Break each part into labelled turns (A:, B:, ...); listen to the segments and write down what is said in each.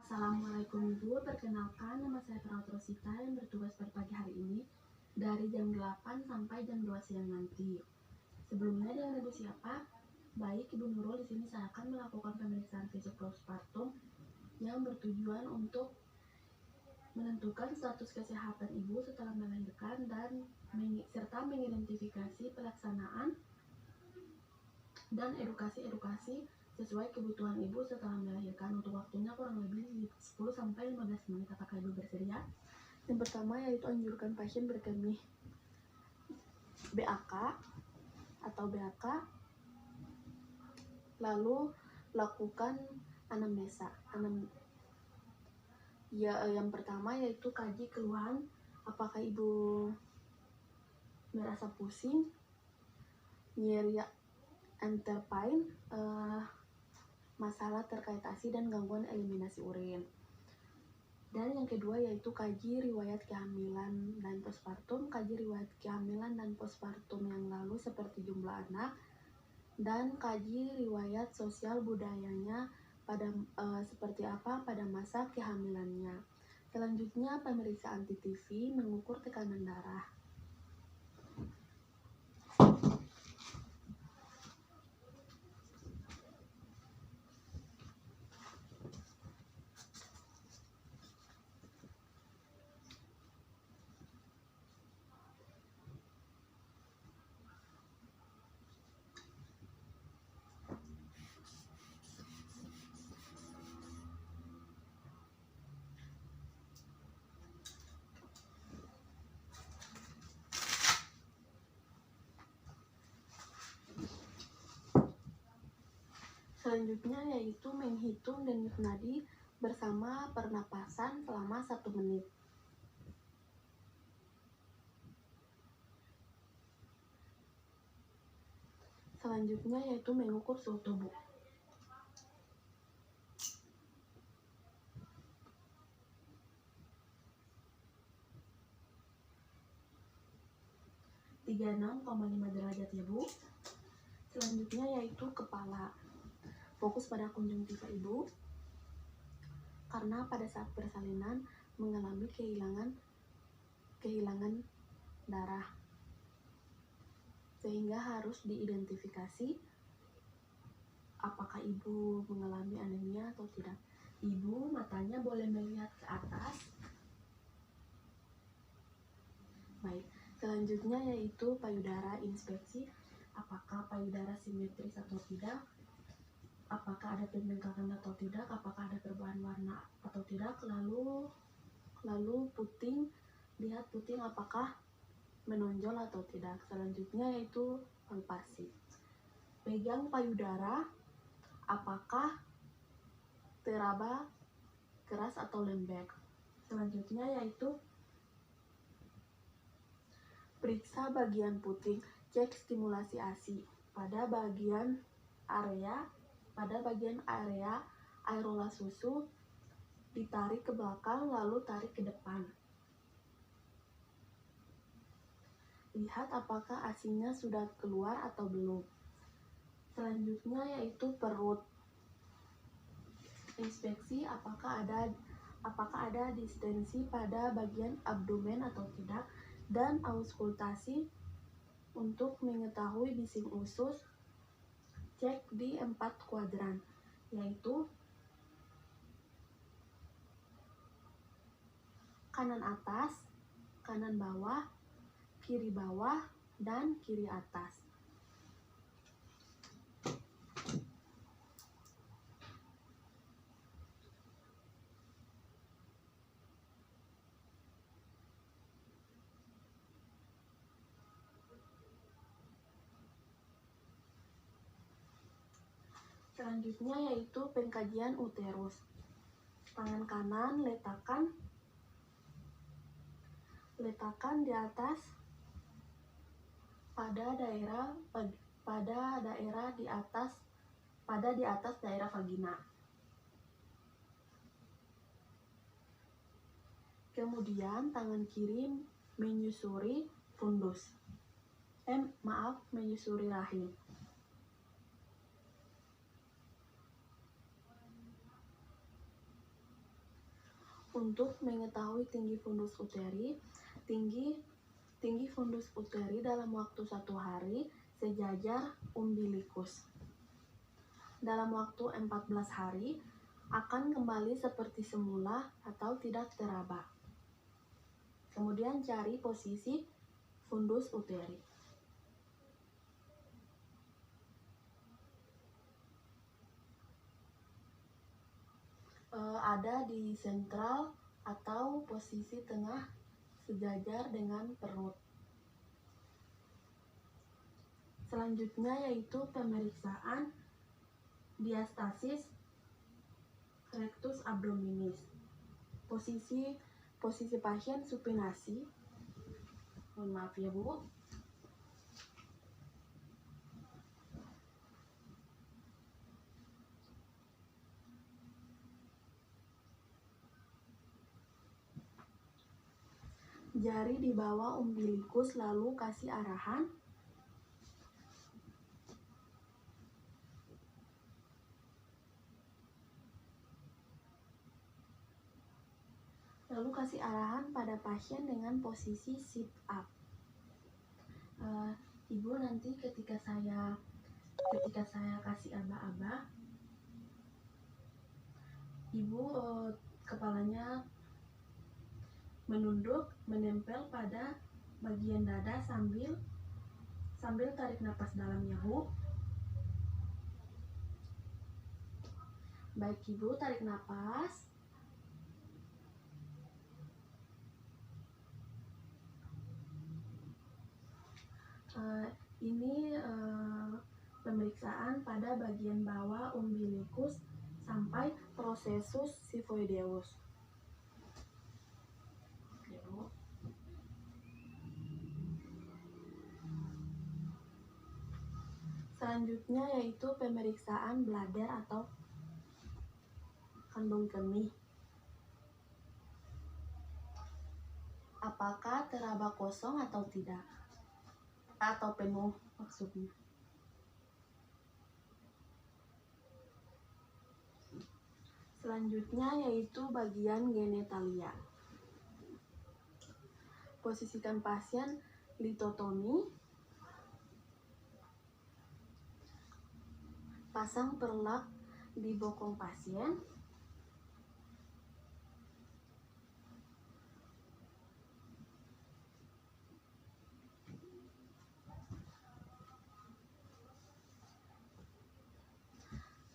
A: Assalamualaikum Ibu, perkenalkan nama saya Perawat Rosita yang bertugas pada pagi hari ini dari jam 8 sampai jam 2 siang nanti. Sebelumnya dengan Ibu siapa? Baik, Ibu Nurul, di sini saya akan melakukan pemeriksaan fisik postpartum yang bertujuan untuk menentukan status kesehatan Ibu setelah melahirkan dan serta mengidentifikasi pelaksanaan dan edukasi sesuai kebutuhan ibu setelah melahirkan. Untuk waktunya kurang lebih 10-15 menit. Apakah ibu bersedia? Yang pertama yaitu anjurkan pasien berkemih BAK atau BAK, lalu lakukan anamnesa. Yang pertama yaitu kaji keluhan, apakah ibu merasa pusing, nyeri enterpine, masalah terkait ASI dan gangguan eliminasi urin. Dan yang kedua yaitu kaji riwayat kehamilan dan postpartum, kaji riwayat kehamilan dan postpartum yang lalu seperti jumlah anak, dan kaji riwayat sosial budayanya pada seperti apa pada masa kehamilannya. Selanjutnya pemeriksaan TTV mengukur tekanan darah. Selanjutnya yaitu menghitung denyut nadi bersama pernapasan selama 1 menit. Selanjutnya yaitu mengukur suhu tubuh. (36,5 derajat ya Bu). Selanjutnya yaitu kepala. Fokus pada konjungtiva ibu, karena pada saat persalinan mengalami kehilangan darah, sehingga harus diidentifikasi apakah ibu mengalami anemia atau tidak. Ibu matanya boleh melihat ke atas. Baik, selanjutnya yaitu payudara, inspeksi apakah payudara simetris atau tidak, apakah ada pembengkakan atau tidak, apakah ada perubahan warna atau tidak, lalu puting, lihat puting apakah menonjol atau tidak. Selanjutnya yaitu palpasi. Pegang payudara, apakah teraba, keras atau lembek. Selanjutnya yaitu periksa bagian puting, cek stimulasi ASI pada bagian area areola susu, ditarik ke belakang lalu tarik ke depan. Lihat apakah ASI-nya sudah keluar atau belum. Selanjutnya yaitu perut. Inspeksi apakah ada distensi pada bagian abdomen atau tidak, dan auskultasi untuk mengetahui bising usus. Cek di 4 kuadran, yaitu kanan atas, kanan bawah, kiri bawah, dan kiri atas. Selanjutnya yaitu pengkajian uterus. Tangan kanan letakkan di atas pada di atas daerah vagina. Kemudian tangan kiri menyusuri fundus. Menyusuri rahim. untuk mengetahui tinggi fundus uteri. Tinggi fundus uteri dalam waktu 1 hari sejajar umbilikus. Dalam waktu 14 hari akan kembali seperti semula atau tidak teraba. Kemudian cari posisi fundus uteri. Ada di sentral atau posisi tengah sejajar dengan perut. Selanjutnya yaitu pemeriksaan diastasis rectus abdominis. Posisi pasien supinasi. Mohon maaf ya Bu. Jari di bawah umbilikus, lalu kasih arahan. Lalu kasih arahan pada pasien dengan posisi sit up. Ibu nanti ketika saya kasih aba-aba, Ibu kepalanya menunduk, menempel pada bagian dada sambil tarik napas dalam ya Bu. Baik Ibu, tarik napas. Ini pemeriksaan pada bagian bawah umbilikus sampai processus xiphoideus. Selanjutnya yaitu pemeriksaan bladder atau kandung kemih. Apakah teraba kosong atau tidak? Atau penuh maksudnya. Selanjutnya yaitu bagian genitalia. Posisikan pasien litotomi. Pasang perlak di bokong pasien.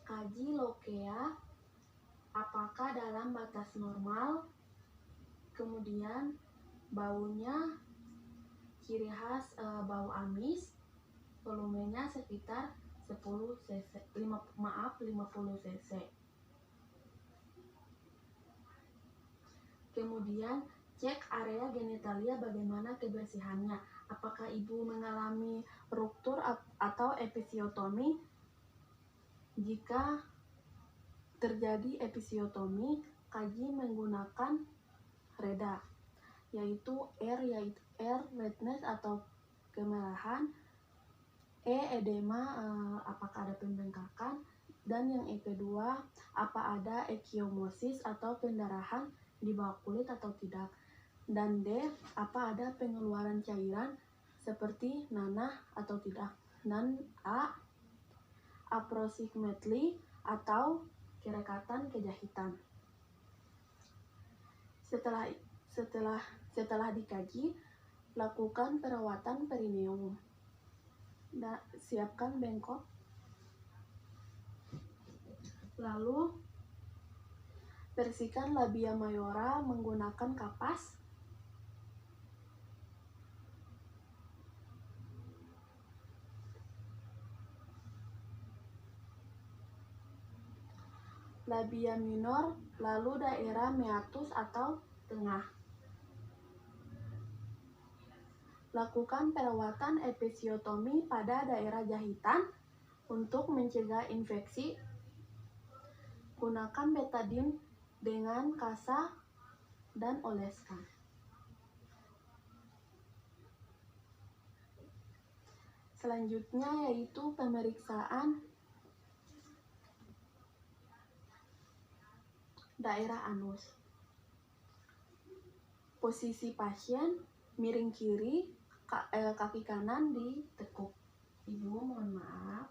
A: Kaji lokea apakah dalam batas normal. Kemudian baunya ciri khas bau amis, volumenya sekitar 50 cc. Kemudian cek area genitalia bagaimana kebersihannya. Apakah ibu mengalami ruptur atau episiotomi? Jika terjadi episiotomi, kaji menggunakan reda, yaitu R redness atau kemerahan, E edema apakah ada pembengkakan, dan yang kedua apa ada ekiomosis atau pendarahan di bawah kulit atau tidak, dan D apa ada pengeluaran cairan seperti nanah atau tidak, dan A approximately atau kerekatan kejahitan. Setelah dikaji, lakukan perawatan perineum. Siapkan bengkok. Lalu bersihkan labia mayora menggunakan kapas. Labia minor, lalu daerah meatus atau tengah. Lakukan perawatan episiotomi pada daerah jahitan untuk mencegah infeksi. Gunakan betadine dengan kasa dan oleskan. Selanjutnya yaitu pemeriksaan daerah anus. Posisi pasien miring kiri, kaki kanan ditekuk. Ibu mohon maaf.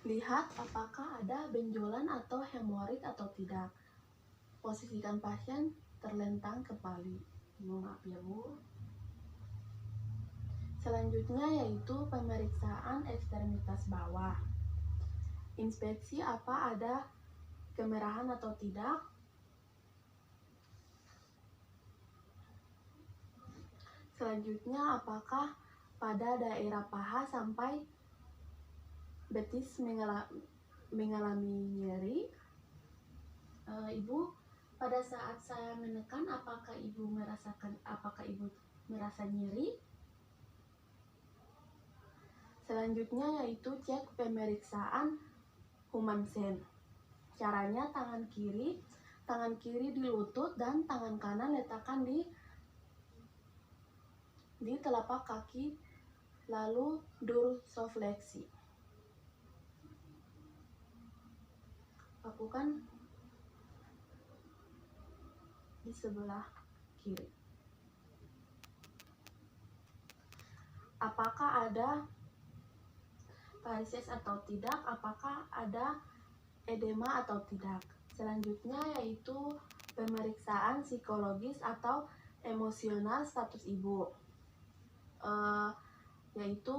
A: Lihat apakah ada benjolan atau hemoroid atau tidak. Posisikan pasien terlentang kembali. Maaf ya Bu. Selanjutnya yaitu pemeriksaan ekstremitas bawah. Inspeksi apa ada kemerahan atau tidak. Selanjutnya apakah pada daerah paha sampai betis mengalami nyeri. Ibu, pada saat saya menekan apakah ibu merasa nyeri? Selanjutnya yaitu cek pemeriksaan Humansen. Caranya tangan kiri di lutut dan tangan kanan letakkan di telapak kaki, lalu dorsofleksi. Lakukan di sebelah kiri. Apakah ada varises atau tidak? Apakah ada edema atau tidak? Selanjutnya yaitu pemeriksaan psikologis atau emosional status ibu, yaitu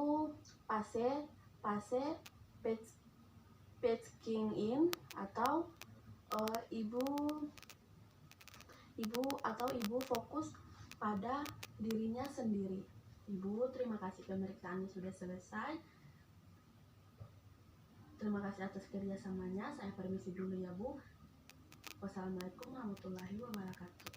A: PASE, patching in, atau ibu fokus pada dirinya sendiri. Ibu, terima kasih, pemeriksaannya sudah selesai. Terima kasih atas kerjasamanya. Saya permisi dulu ya Bu. Wassalamualaikum warahmatullahi wabarakatuh.